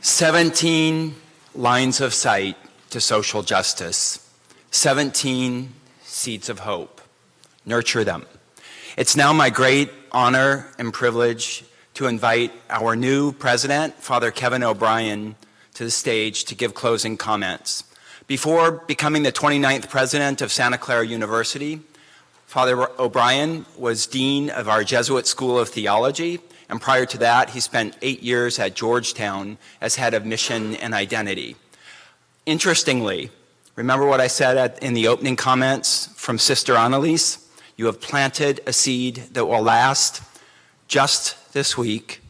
17 lines of sight to social justice, 17 seeds of hope. Nurture them. It's now my great honor and privilege to invite our new president, Father Kevin O'Brien, to the stage to give closing comments. Before becoming the 29th president of Santa Clara University, Father O'Brien was dean of our Jesuit School of Theology, and prior to that, he spent 8 years at Georgetown as head of mission and identity. Interestingly, remember what I said in the opening comments from Sister Annalise? You have planted a seed that will last. Just this week,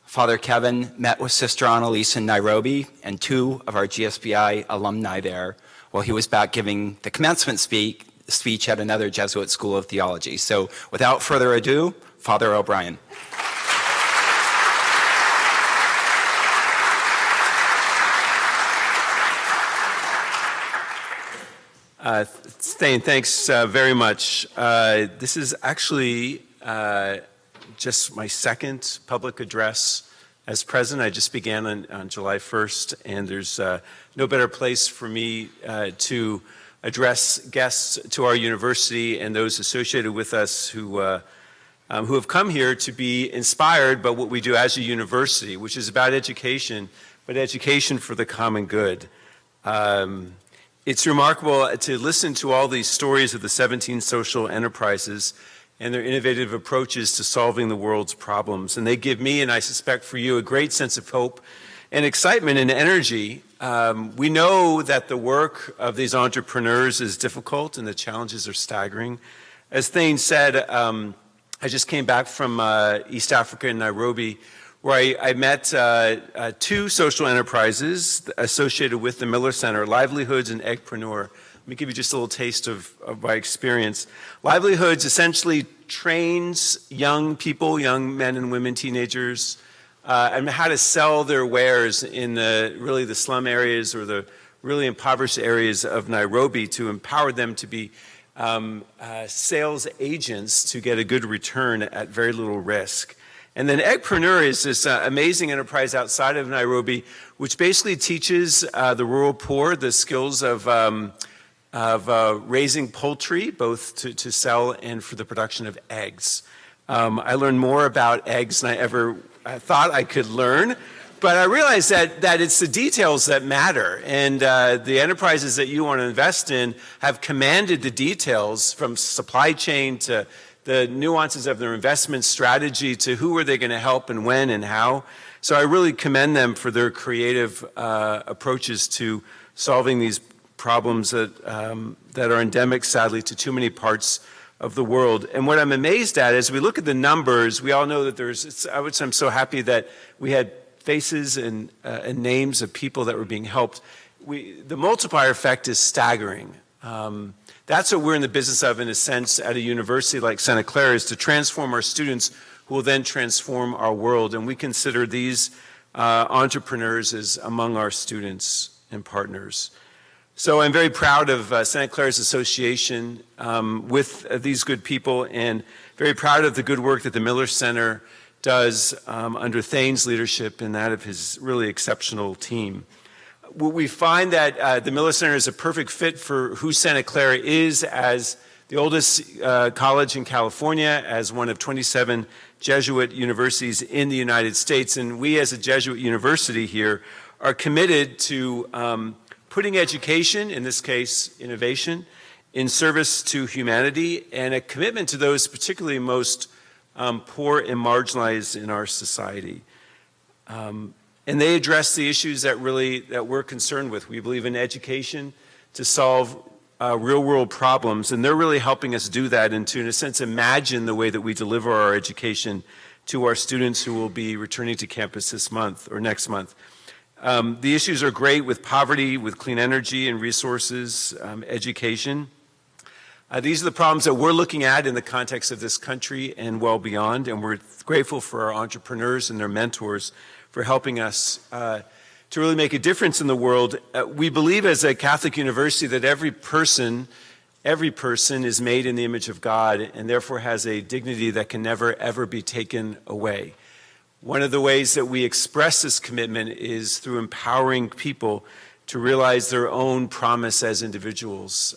Father Kevin met with Sister Annalise in Nairobi and 2 of our GSBI alumni there while he was back giving the commencement speech at another Jesuit School of Theology. So without further ado, Father O'Brien. Thane, thanks very much. This is actually just my second public address as president. I just began on July 1st, and there's no better place for me to address guests to our university and those associated with us who have come here to be inspired by what we do as a university, which is about education, but education for the common good. It's remarkable to listen to all these stories of the 17 social enterprises and their innovative approaches to solving the world's problems. And they give me, and I suspect for you, a great sense of hope and excitement and energy. We know that the work of these entrepreneurs is difficult and the challenges are staggering. As Thane said, I just came back from East Africa in Nairobi, where I met 2 social enterprises associated with the Miller Center, Livelihoods and Eggpreneur. Let me give you just a little taste of my experience. Livelihoods essentially trains young people, young men and women, teenagers, and how to sell their wares in the slum areas or the really impoverished areas of Nairobi to empower them to be sales agents to get a good return at very little risk. And then Eggpreneur is this amazing enterprise outside of Nairobi, which basically teaches the rural poor the skills of raising poultry, both to sell and for the production of eggs. I learned more about eggs than I ever thought I could learn, but I realized that it's the details that matter. And the enterprises that you want to invest in have commanded the details from supply chain to the nuances of their investment strategy to who are they going to help and when and how. So I really commend them for their creative approaches to solving these problems that are endemic, sadly, to too many parts of the world. And what I'm amazed at is we look at the numbers, we all know that I'm so happy that we had faces and names of people that were being helped. The multiplier effect is staggering. That's what we're in the business of, in a sense, at a university like Santa Clara, is to transform our students who will then transform our world. And we consider these entrepreneurs as among our students and partners. So I'm very proud of Santa Clara's association with these good people, and very proud of the good work that the Miller Center does under Thane's leadership and that of his really exceptional team. We find that the Miller Center is a perfect fit for who Santa Clara is as the oldest college in California, as one of 27 Jesuit universities in the United States. And we as a Jesuit university here are committed to putting education, in this case innovation, in service to humanity, and a commitment to those particularly most poor and marginalized in our society. And they address the issues that we're concerned with. We believe in education to solve real-world problems, and they're really helping us do that and to, in a sense, imagine the way that we deliver our education to our students who will be returning to campus this month or next month. The issues are great with poverty, with clean energy and resources, education. These are the problems that we're looking at in the context of this country and well beyond, and we're grateful for our entrepreneurs and their mentors for helping us to really make a difference in the world. We believe as a Catholic university that every person is made in the image of God and therefore has a dignity that can never, ever be taken away. One of the ways that we express this commitment is through empowering people to realize their own promise as individuals.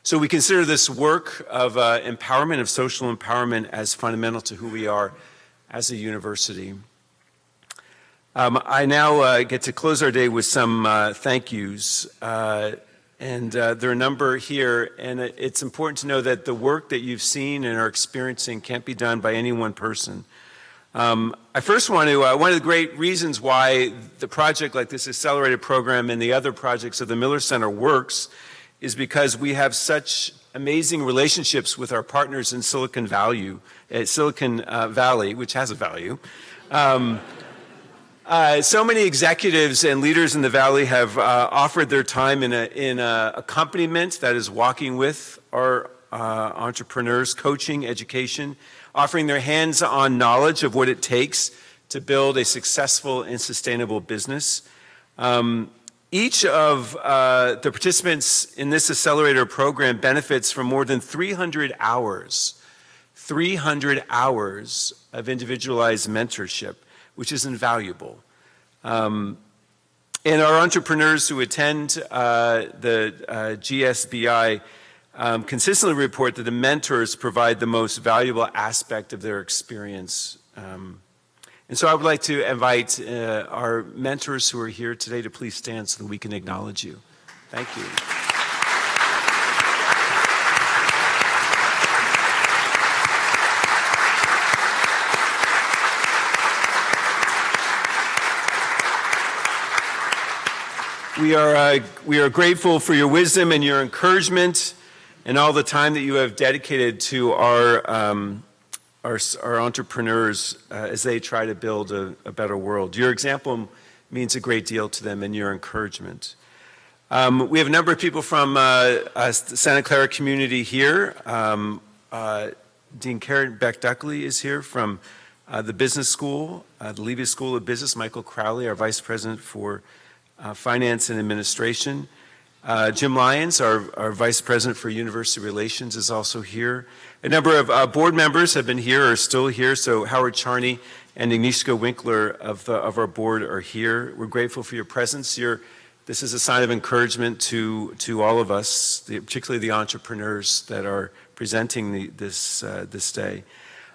So we consider this work of empowerment, of social empowerment, as fundamental to who we are as a university. I now get to close our day with some thank yous. And there are a number here, and it's important to know that the work that you've seen and are experiencing can't be done by any one person. I first want to, one of the great reasons why the project like this accelerated program and the other projects of the Miller Center works is because we have such amazing relationships with our partners in Silicon Valley, which has a value. So many executives and leaders in the Valley have offered their time in a accompaniment, that is walking with our entrepreneurs, coaching, education, offering their hands-on knowledge of what it takes to build a successful and sustainable business. Each of the participants in this accelerator program benefits from more than 300 hours of individualized mentorship, which is invaluable. And our entrepreneurs who attend the GSBI consistently report that the mentors provide the most valuable aspect of their experience. And so I would like to invite our mentors who are here today to please stand so that we can acknowledge you. Thank you. We are grateful for your wisdom and your encouragement and all the time that you have dedicated to our entrepreneurs as they try to build a better world. Your example means a great deal to them and your encouragement. We have a number of people from the Santa Clara community here. Dean Karen Beck-Duckley is here from the business school, the Levy School of Business. Michael Crowley, our vice president for finance and administration. Jim Lyons, our vice president for university relations, is also here. A number of board members have been here or are still here. So Howard Charney and Agnieszka Winkler of our board are here. We're grateful for your presence. This is a sign of encouragement to all of us, particularly the entrepreneurs that are presenting this day.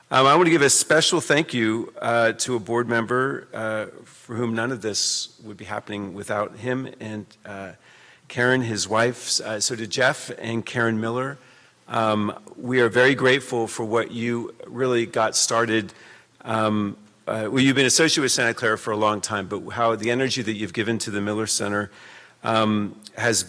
I want to give a special thank you to a board member for whom none of this would be happening without him, and Karen, his wife. So to Jeff and Karen Miller. We are very grateful for what you really got started. Well, you've been associated with Santa Clara for a long time, but how the energy that you've given to the Miller Center has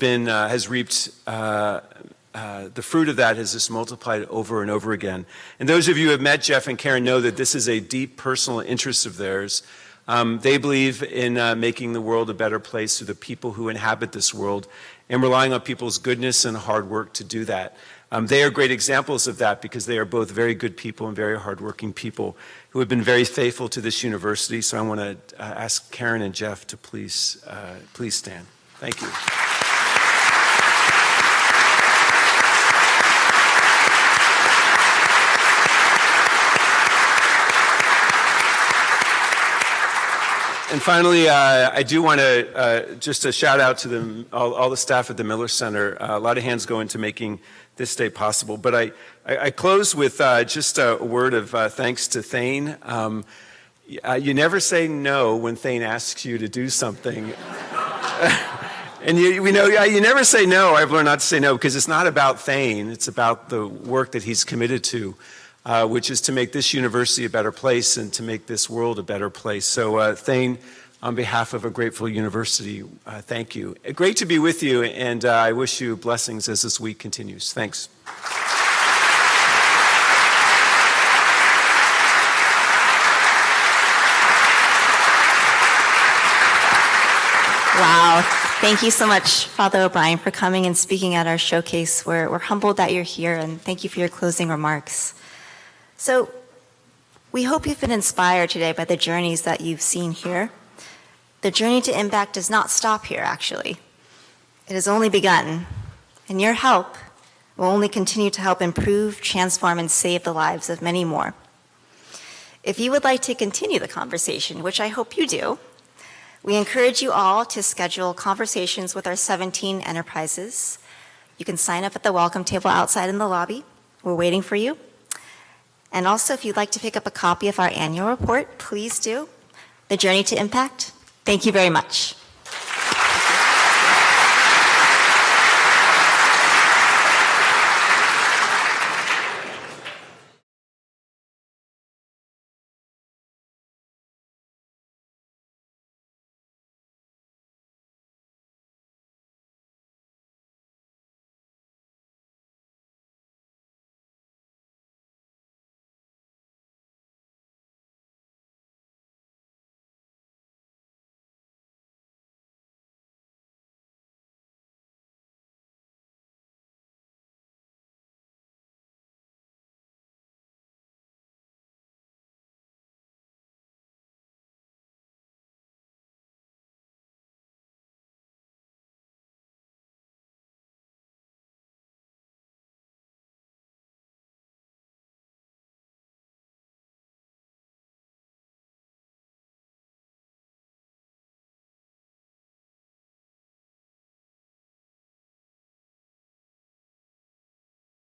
reaped the fruit of that has just multiplied over and over again. And those of you who have met Jeff and Karen know that this is a deep personal interest of theirs. They believe in making the world a better place through the people who inhabit this world and relying on people's goodness and hard work to do that. They are great examples of that because they are both very good people and very hardworking people who have been very faithful to this university. So I want to ask Karen and Jeff to please stand. Thank you. And finally, I do want to just a shout out to all the staff at the Miller Center. A lot of hands go into making this day possible. But I close with just a word of thanks to Thane. You never say no when Thane asks you to do something. And you never say no. I've learned not to say no because it's not about Thane. It's about the work that he's committed to. Which is to make this university a better place and to make this world a better place. So Thane, on behalf of a grateful university, thank you. Great to be with you, and I wish you blessings as this week continues. Thanks. Wow. Thank you so much, Father O'Brien, for coming and speaking at our showcase. We're humbled that you're here, and thank you for your closing remarks. So we hope you've been inspired today by the journeys that you've seen here. The journey to impact does not stop here, actually. It has only begun, and your help will only continue to help improve, transform, and save the lives of many more. If you would like to continue the conversation, which I hope you do, we encourage you all to schedule conversations with our 17 enterprises. You can sign up at the welcome table outside in the lobby. We're waiting for you. And also, if you'd like to pick up a copy of our annual report, please do. The Journey to Impact. Thank you very much.